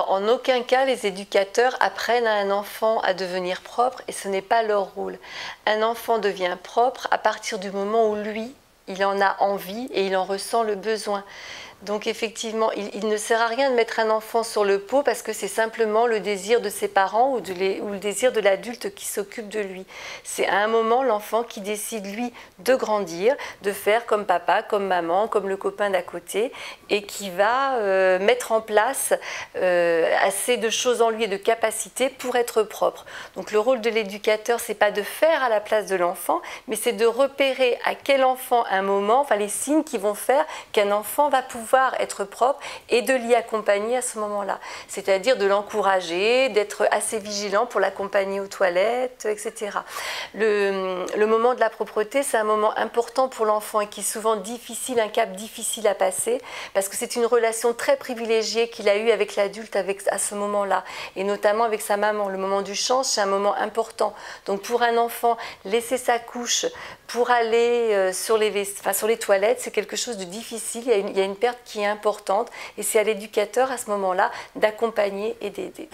Alors, en aucun cas, les éducateurs apprennent à un enfant à devenir propre et ce n'est pas leur rôle. Un enfant devient propre à partir du moment où lui, il en a envie et il en ressent le besoin. Donc effectivement, il ne sert à rien de mettre un enfant sur le pot parce que c'est simplement le désir de ses parents ou le désir de l'adulte qui s'occupe de lui. C'est à un moment l'enfant qui décide, lui, de grandir, de faire comme papa, comme maman, comme le copain d'à côté et qui va mettre en place assez de choses en lui et de capacités pour être propre. Donc le rôle de l'éducateur, c'est pas de faire à la place de l'enfant, mais c'est de repérer à quel enfant, à un moment, enfin les signes qui vont faire qu'un enfant va pouvoir être propre et de l'y accompagner à ce moment-là. C'est-à-dire de l'encourager, d'être assez vigilant pour l'accompagner aux toilettes, etc. Le moment de la propreté, c'est un moment important pour l'enfant et qui est souvent difficile, un cap difficile à passer, parce que c'est une relation très privilégiée qu'il a eue avec l'adulte à ce moment-là, et notamment avec sa maman. Le moment du change, c'est un moment important. Donc pour un enfant, laisser sa couche pour aller sur les toilettes, c'est quelque chose de difficile, il y a une perte qui est importante et c'est à l'éducateur à ce moment-là d'accompagner et d'aider.